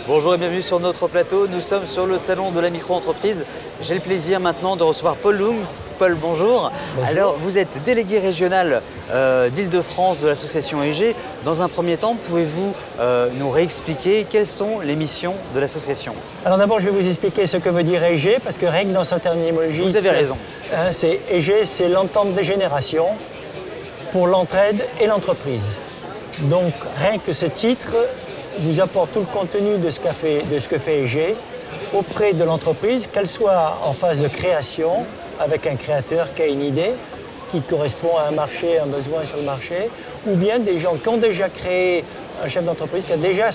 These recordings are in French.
Bonjour et bienvenue sur notre plateau. Nous sommes sur le salon de la micro-entreprise. J'ai le plaisir maintenant de recevoir Paul Loum. Paul, bonjour. Bonjour. Alors, vous êtes délégué régional d'Île-de-France de l'association EG. Dans un premier temps, pouvez-vous nous réexpliquer quelles sont les missions de l'association? Alors d'abord, je vais vous expliquer ce que veut dire EG, parce que règle dans sa terminologie. Vous avez raison. C'est EG, c'est l'entente des générations pour l'entraide et l'entreprise. Donc rien que ce titre vous apporte tout le contenu de ce que fait EG auprès de l'entreprise, qu'elle soit en phase de création, avec un créateur qui a une idée, qui correspond à un marché, un besoin sur le marché, ou bien des gens qui ont déjà créé, un chef d'entreprise qui a déjà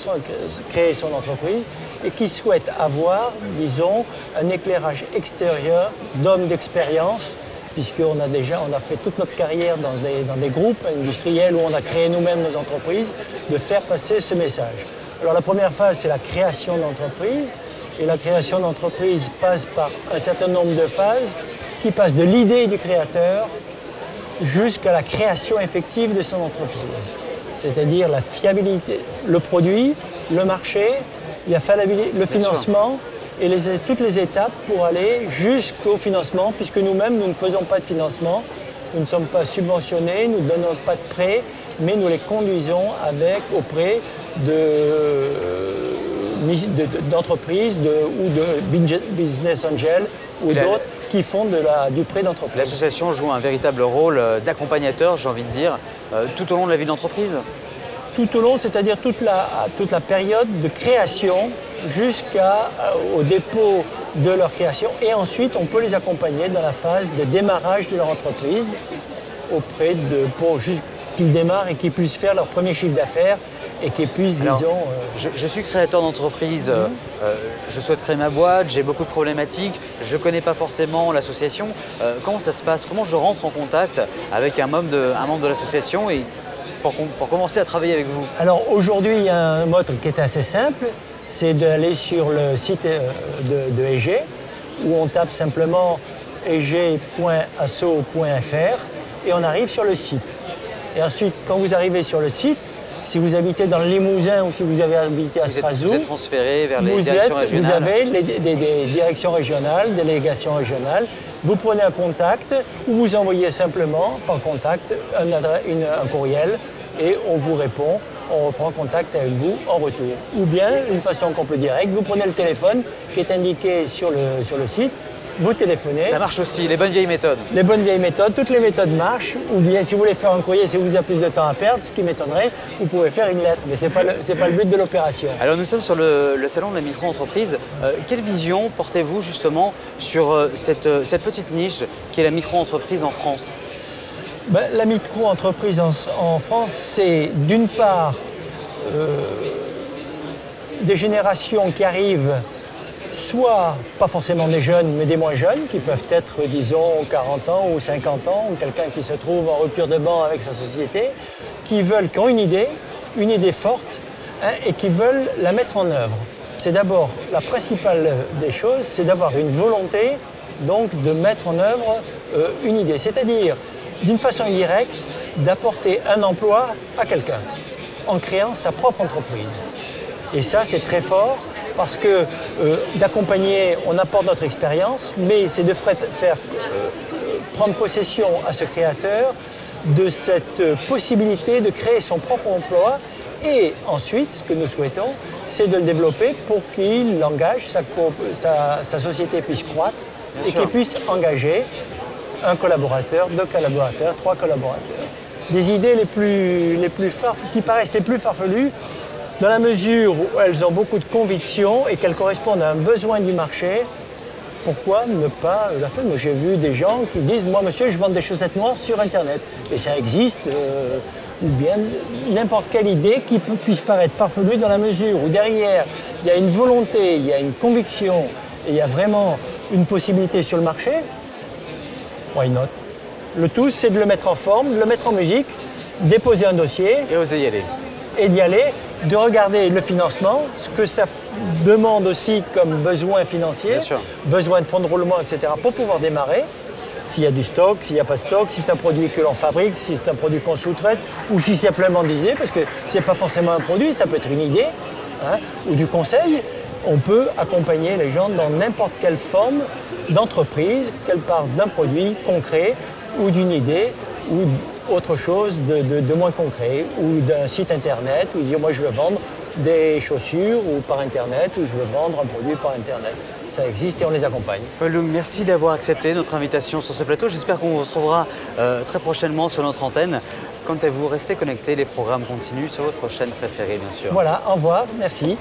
créé son entreprise et qui souhaite avoir, disons, un éclairage extérieur d'hommes d'expérience, puisqu'on a fait toute notre carrière dans des groupes industriels où on a créé nous-mêmes nos entreprises, de faire passer ce message. Alors la première phase, c'est la création d'entreprise, et la création d'entreprise passe par un certain nombre de phases qui passent de l'idée du créateur jusqu'à la création effective de son entreprise. C'est-à-dire la fiabilité, le produit, le marché, le financement et toutes les étapes pour aller jusqu'au financement, puisque nous-mêmes, nous ne faisons pas de financement, nous ne sommes pas subventionnés, nous ne donnons pas de prêts, mais nous les conduisons auprès d'entreprises ou de business angels ou d'autres qui font du prêt d'entreprise. L'association joue un véritable rôle d'accompagnateur, j'ai envie de dire, tout au long de la vie de l'entreprise. Tout au long, c'est-à-dire toute la période de création jusqu'au dépôt de leur création. Et ensuite, on peut les accompagner dans la phase de démarrage de leur entreprise pour qu'ils démarrent et qu'ils puissent faire leur premier chiffre d'affaires et qu'ils puissent, disons... Je suis créateur d'entreprise, je souhaite créer ma boîte, j'ai beaucoup de problématiques, je ne connais pas forcément l'association. Comment ça se passe? Comment je rentre en contact avec un membre de l'association et pour commencer à travailler avec vous? Alors aujourd'hui, il y a un mode qui est assez simple, c'est d'aller sur le site de EG, où on tape simplement eg.asso.fr et on arrive sur le site. Et ensuite, quand vous arrivez sur le site, si vous habitez dans le Limousin ou si vous avez habité à Strasbourg, vous êtes transféré vers les directions régionales. Vous avez des directions régionales, délégations régionales. Vous prenez un contact ou vous envoyez simplement par contact un courriel et on vous répond, on reprend contact avec vous en retour. Ou bien, une façon qu'on peut directe, vous prenez le téléphone qui est indiqué sur le site, vous téléphonez. Ça marche aussi, les bonnes vieilles méthodes. Les bonnes vieilles méthodes, toutes les méthodes marchent. Ou bien si vous voulez faire un courrier, si vous avez plus de temps à perdre, ce qui m'étonnerait, vous pouvez faire une lettre. Mais ce n'est pas le but de l'opération. Alors nous sommes sur le salon de la micro-entreprise. Quelle vision portez-vous justement sur cette petite niche qui est la micro-entreprise en France? La micro-entreprise en France, c'est d'une part des générations qui arrivent, soit pas forcément des jeunes, mais des moins jeunes, qui peuvent être, disons, 40 ans ou 50 ans, ou quelqu'un qui se trouve en rupture de banc avec sa société, qui ont une idée forte, et qui veulent la mettre en œuvre. C'est d'abord, la principale des choses, c'est d'avoir une volonté, donc, de mettre en œuvre une idée. C'est-à-dire, d'une façon indirecte, d'apporter un emploi à quelqu'un, en créant sa propre entreprise. Et ça, c'est très fort, parce que d'accompagner, on apporte notre expérience, mais c'est de faire prendre possession à ce créateur de cette possibilité de créer son propre emploi. Et ensuite, ce que nous souhaitons, c'est de le développer pour qu'il engage, sa société puisse croître et qu'il puisse engager un collaborateur, 2 collaborateurs, 3 collaborateurs. Des idées qui paraissent les plus farfelues, dans la mesure où elles ont beaucoup de conviction et qu'elles correspondent à un besoin du marché. Pourquoi ne pas la faire? Moi, j'ai vu des gens qui disent « Moi, monsieur, je vends des chaussettes noires sur Internet. » Et ça existe, ou bien n'importe quelle idée qui puisse paraître farfelue dans la mesure où derrière, il y a une volonté, il y a une conviction, et il y a vraiment une possibilité sur le marché. Why not? Le tout, c'est de le mettre en forme, de le mettre en musique, déposer un dossier. Et oser y aller. et d'y aller, de regarder le financement, ce que ça demande aussi comme besoin financier, besoin de fonds de roulement, etc. pour pouvoir démarrer. S'il y a du stock, s'il n'y a pas de stock, si c'est un produit que l'on fabrique, si c'est un produit qu'on sous-traite, ou si c'est simplement des idées, parce que ce n'est pas forcément un produit, ça peut être une idée, hein, ou du conseil. On peut accompagner les gens dans n'importe quelle forme d'entreprise, qu'elle parte d'un produit concret, ou d'une idée, ou autre chose de moins concret, ou d'un site internet, ou dire moi je veux vendre des chaussures ou par internet, ou je veux vendre un produit par internet. Ça existe et on les accompagne. Paul Lung, merci d'avoir accepté notre invitation sur ce plateau. J'espère qu'on vous retrouvera très prochainement sur notre antenne. Quant à vous, restez connectés, les programmes continuent sur votre chaîne préférée bien sûr. Voilà, au revoir, merci.